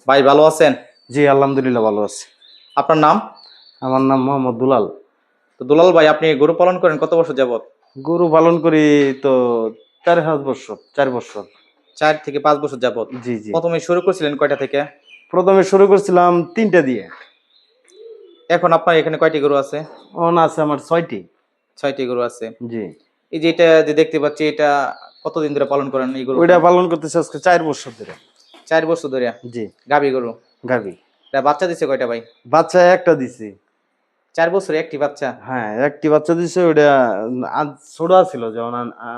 ভাই ভালো আছেন? জি আলহামদুলিল্লাহ ভালো আছি। আপনার নাম? আমার নাম মোহাম্মদ দুলাল। তো দুলাল ভাই, আপনি গরু পালন করেন কত বছর যাবত? গরু পালন করি তো 4-5 বছর, 4 বছর। 4 থেকে 5 বছর যাবত। জি জি। প্রথমে শুরু করছিলেন কয়টা থেকে? প্রথমে শুরু করছিলাম 3টা দিয়ে। এখন আপনার এখানে কয়টি গরু আছে? এখন আছে আমার 6টি। 6টি গরু আছে। জি। এই যে এটা যে দেখতে পাচ্ছি, এটা কতদিন ধরে পালন করেন এই গরুটা? ওইটা পালন করতেছি আজকে 4 বছর ধরে। 4 বছর ধরে। জি। গাভী গরু। গাভী। এটা বাচ্চা দিছে কয়টা ভাই? বাচ্চা একটা দিছি। 4 বছরে একটি বাচ্চা? হ্যাঁ একটি বাচ্চা দিছে। ওইটা ছোট ছিল যখন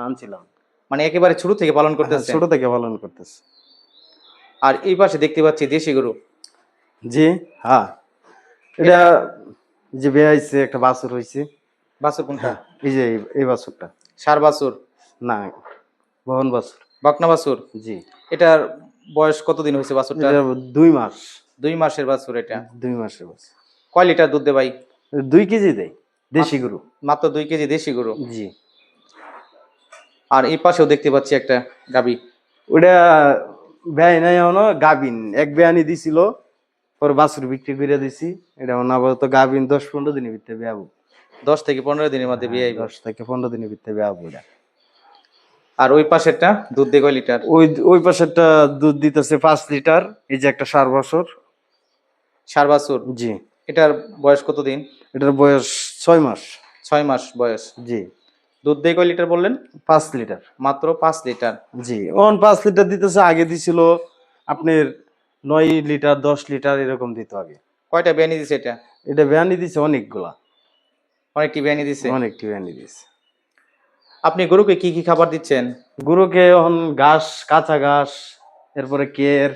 আনছিলাম। মানে একেবারে ছোট থেকে পালন হ্যাঁ করতেছেন? ছোট থেকে পালন করতেছি। আর এই পাশে দেখতে পাচ্ছি দেশি গরু। জি। হ্যাঁ এটা যে বেয়াইছে একটা বাছুর হইছে। বাছুর কোনটা? হ্যাঁ এই যে এই বাছুরটা। ষাঁড় বাছুর? না বহন বাছুর। বকনা বাছুর? জি। এটার বয়স কতদিন হয়েছে বাছুরটার? এটা 2 মাস। 2 মাসের বাছুর এটা। 2 মাসের বাচ্চা। কয় লিটার দুধ দেয় ভাই? 2 কেজি দেয় দেশি গরু। মাত্র 2 কেজি দেশি গরু। জি। আর এই পাশেও দেখতে পাচ্ছি একটা গাবি। ওটা বেয়াই নাই এখনো গাবিন এক বেয়ানি দিছিল। পরে বাছুর বিক্রি করে দিছি। এটা আপাতত গাবিন 10-15 দিনের ভিতরে বেয়াবো। 10 থেকে 15 দিনের মধ্যে বিয়ে হ্যাঁ আইব। 10 থেকে 15 দিনের ভিতরে বেয়াবো এটা। আর ওই পাশেরটা দুধ দেয় কয় লিটার? ওই ওই পাশেরটা দুধ দিতেছে 5 লিটার। এই যে একটা 7 বছর। ষাঁড় বাছুর? জি। এটার বয়স কতদিন? এটার বয়স 6 মাস। 6 মাস বয়স। জি। দুধ দেয় কয় লিটার বললেন? 5 লিটার। মাত্র 5 লিটার। জি। 5 লিটার দিতেছে। আগে দিছিল আপনার 9 লিটার 10 লিটার এরকম দিত আগে। কয়টা বিয়ানি দিছে এটা? এটা বেয়ানি দিছে অনেকগুলা। অনেকটি বিয়ানি দিছে। অনেকটি বেয়ানি দিছে। আপনি গরুকে কি কি খাবার দিচ্ছেন? গরুকে এখন ঘাস, কাঁচা ঘাস, এরপরে কের,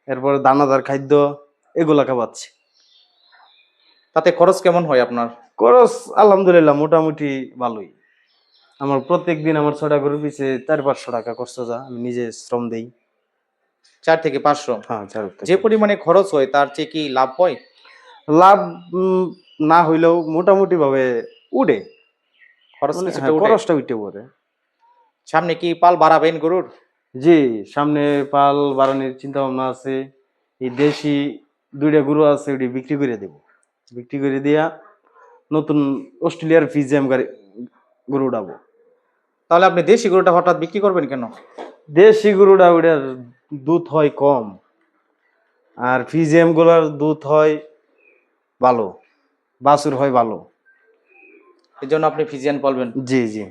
এরপরে দানাদার খাদ্য এগুলা খাওয়াচ্ছি। তাতে খরচ কেমন হয় আপনার? খরচ আলহামদুলিল্লাহ মোটামুটি ভালোই। আমার প্রত্যেক দিন আমার 6টা গরুর পিছে 400-500 টাকা খরচ যায়। আমি নিজে শ্রম দেই। 4 থেকে 500? হ্যাঁ 4 যে থেকে। পরিমাণে খরচ হয় তার চেয়ে কি লাভ হয়? লাভ না হইলেও মোটামুটি ভাবে উঠে। খরচ মানে কিছুটা হ্যাঁ উঠে? খরচটা উঠে পড়ে। সামনে কি পাল বাড়াবেন গরুর? জি। সামনে পাল বাড়ানোর চিন্তা ভাবনা আছে। এই দেশি 2টা গরু আছে ওটি বিক্রি করে দেব। বিক্রি করে দিয়া নতুন অস্ট্রেলিয়ার ফিজিয়াম গরু উঠাবো। তাহলে আপনি দেশি গরুটা হঠাৎ বিক্রি করবেন কেন? দেশি গরুটা ওটার দুধ হয় কম। আর ফিজিয়াম গুলার দুধ হয় ভালো। বাছুর হয় ভালো। এই জন্য আপনি ফিজিয়ান পালবেন? জি জি।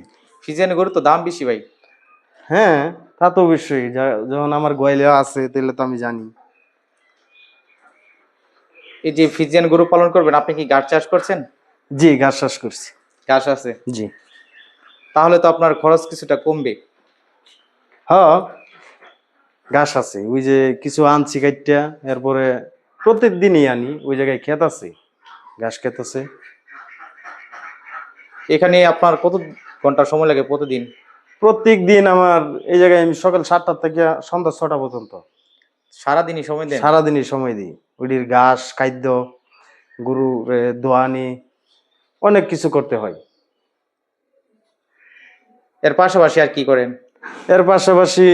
ফিজিয়ান গরু তো দাম বেশি ভাই। হ্যাঁ তা তো অবশ্যই। যখন আমার গোয়ালে আছে তাহলে তো আমি জানি। এই যে ফিজিয়ান গরু পালন করবেন, আপনি কি ঘাস চাষ করছেন? জি ঘাস চাষ করছি। ঘাস আছে? জি। তাহলে তো আপনার খরচ কিছুটা কমবে। হ্যাঁ ঘাস আছে। ওই যে কিছু আনছি কাইটটা। এরপরে প্রত্যেক দিনই আনি। ওই জায়গায় ক্ষেত আছে। ঘাস ক্ষেত আছে। এখানে আপনার কত ঘন্টা সময় লাগে প্রতিদিন? প্রত্যেক দিন আমার এই জায়গায় আমি সকাল 7টা থেকে সন্ধ্যা 6টা পর্যন্ত সারাদিনই সময় দেন? সারাদিনই সময় দিই। ওইটির ঘাস খাদ্য গরু দোয়ানি অনেক কিছু করতে হয়। এর পাশাপাশি আর কি করেন? এর পাশাপাশি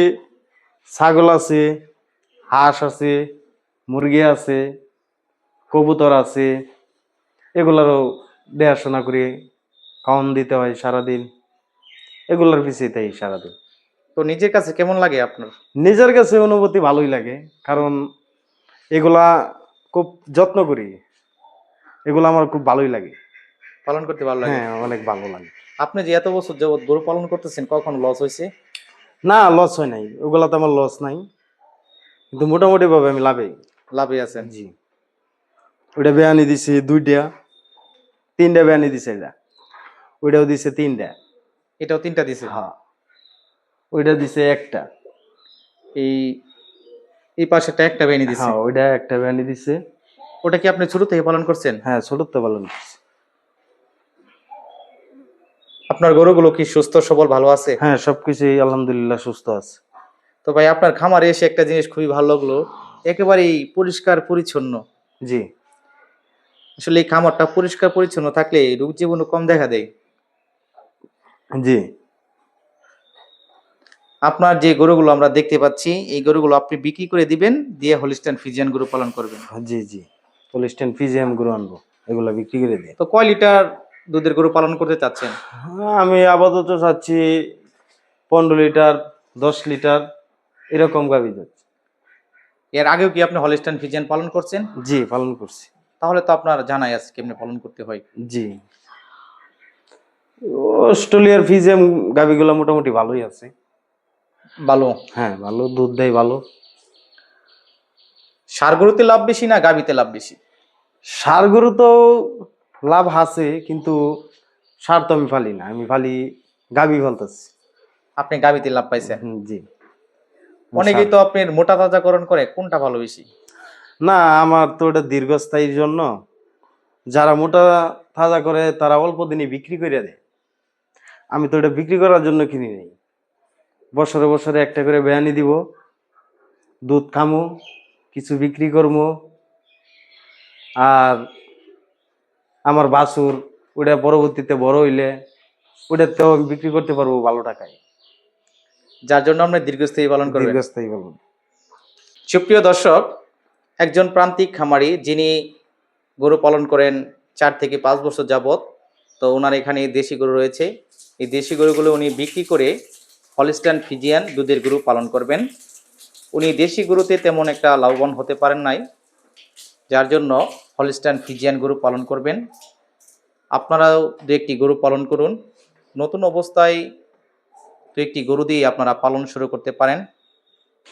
ছাগল আছে, হাঁস আছে, মুরগি আছে, কবুতর আছে। এগুলারও দেখাশোনা করি। খাওয়ান দিতে হয় সারাদিন। এগুলার পিছিয়ে তাই সারাদিন। তো নিজের কাছে কেমন লাগে আপনার? নিজের কাছে অনুভূতি ভালোই লাগে। কারণ এগুলা খুব যত্ন করি। এগুলো আমার খুব ভালোই লাগে। পালন করতে ভালো লাগে? হ্যাঁ অনেক ভালো লাগে। আপনি যে এত বছর যাবত গরু পালন করতেছেন, কখন লস হয়েছে? না লস হয় নাই। ওগুলাতে আমার লস নাই। কিন্তু মোটামুটি ভাবে আমি লাভে। লাভে আছেন? জি। ওইটা বেয়ানি দিছে 2টা, 3টা বেয়ানি দিছে এটা। ওইটাও দিছে 3টা। এটাও 3টা দিছে? হ্যাঁ। ওইটা দিছে একটা। এই এই পাশেটা একটা বেনি দিছে? হ্যাঁ ওইটা একটা বেয়ানি দিছে। ওটা কি আপনি ছোট থেকে পালন করছেন? হ্যাঁ ছোট তো পালন করছে। আপনার গরুগুলো কি সুস্থ সবল ভালো আছে? হ্যাঁ সবকিছুই আলহামদুলিল্লাহ সুস্থ আছে। তো ভাই, আপনার খামারে এসে একটা জিনিস খুবই ভালো লাগলো, একেবারেই পরিষ্কার পরিচ্ছন্ন। জি। আসলে এই খামারটা পরিষ্কার পরিচ্ছন্ন থাকলে রোগ জীবাণু কম দেখা দেয়। জি। আপনার যে গরুগুলো আমরা দেখতে পাচ্ছি এই গরুগুলো আপনি বিক্রি করে দিবেন, দিয়ে হলিস্টাইন ফ্রিজিয়ান গরু পালন করবেন। জি জি, হলিস্টাইন ফ্রিজিয়ান গরু আনবো, এগুলো বিক্রি করে দিয়ে। তো কয় লিটার দুধের গরু পালন করতে চাচ্ছেন? আমি আপাতত চাচ্ছি 15 লিটার, 10 লিটার এরকম গাভী যাচ্ছে। এর আগেও কি আপনি হলিস্টাইন ফ্রিজিয়ান পালন করছেন? জি, পালন করছি। তাহলে তো আপনার জানাই আছে কেমনে পালন করতে হয়। জি, অস্ট্রেলিয়ার ফিজিয়াম গাভীগুলো মোটামুটি ভালোই আছে। ভালো। হ্যাঁ, ভালো দুধ দেয় ভালো। ষাঁড় গরুতে লাভ বেশি না গাভীতে লাভ বেশি? ষাঁড় গরু তো লাভ আছে, কিন্তু ষাঁড় তো আমি ফালি না, আমি ফালি গাভী ফালতেছি। আপনি গাভীতে লাভ পাইছেন। জি। অনেকেই তো আপনার মোটা তাজাকরণ করে, কোনটা ভালো বেশি? না, আমার তো ওটা দীর্ঘস্থায়ীর জন্য। যারা মোটা তাজা করে তারা অল্প দিনে বিক্রি করে দেয়। আমি তো এটা বিক্রি করার জন্য কিনি নাই। বছরে বছরে একটা করে বেয়ানি দিব, দুধ খামু, কিছু বিক্রি করবো, আর আমার বাছুর ওটা পরবর্তীতে বড় হইলে ওটাতেও আমি বিক্রি করতে পারবো ভালো টাকায়। যার জন্য আপনি দীর্ঘস্থায়ী পালন করবেন। দীর্ঘস্থায়ী বলবো। সুপ্রিয় দর্শক, একজন প্রান্তিক খামারি যিনি গরু পালন করেন 4 থেকে 5 বছর যাবত, তো ওনার এখানে দেশি গরু রয়েছে। এই দেশি গরুগুলো উনি বিক্রি করে হলিস্টাইন ফ্রিজিয়ান দুধের গরু পালন করবেন। উনি দেশি গরুতে তেমন একটা লাভবান হতে পারেন নাই, যার জন্য হলিস্টাইন ফ্রিজিয়ান গরু পালন করবেন। আপনারাও দু একটি গরু পালন করুন। নতুন অবস্থায় দু একটি গরু দিয়ে আপনারা পালন শুরু করতে পারেন।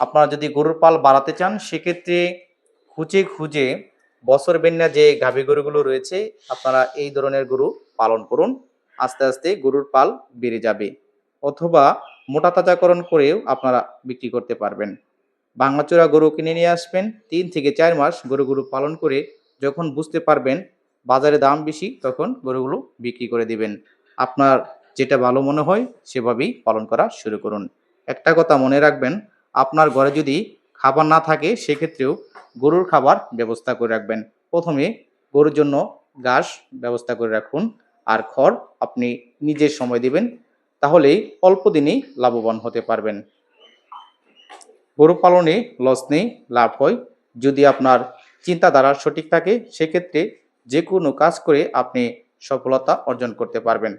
আপনারা যদি গরুর পাল বাড়াতে চান সেক্ষেত্রে খুঁজে খুঁজে বছর বেন্না যে গাভী গরুগুলো রয়েছে আপনারা এই ধরনের গরু পালন করুন। আস্তে আস্তে গরুর পাল বেড়ে যাবে, অথবা মোটা তাজাকরণ করেও আপনারা বিক্রি করতে পারবেন। ভাঙাচোরা গরু কিনে নিয়ে আসবেন, 3 থেকে 4 মাস গরুগুলো পালন করে যখন বুঝতে পারবেন বাজারে দাম বেশি তখন গরুগুলো বিক্রি করে দিবেন। আপনার যেটা ভালো মনে হয় সেভাবেই পালন করা শুরু করুন। একটা কথা মনে রাখবেন, আপনার ঘরে যদি খাবার না থাকে সেক্ষেত্রেও গরুর খাবার ব্যবস্থা করে রাখবেন। প্রথমে গরুর জন্য ঘাস ব্যবস্থা করে রাখুন, আর খড় আপনি নিজে সময় দিবেন, তাহলেই অল্প দিনেই লাভবান হতে পারবেন। গরু পালনে লস নেই, লাভ হয় যদি আপনার চিন্তাধারা সঠিক থাকে। সেক্ষেত্রে যে কোনো কাজ করে আপনি সফলতা অর্জন করতে পারবেন।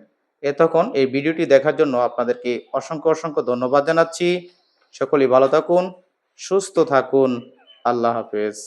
এতক্ষণ এই ভিডিওটি দেখার জন্য আপনাদেরকে অসংখ্য অসংখ্য ধন্যবাদ জানাচ্ছি। সকলেই ভালো থাকুন, সুস্থ থাকুন। আল্লাহ হাফেজ।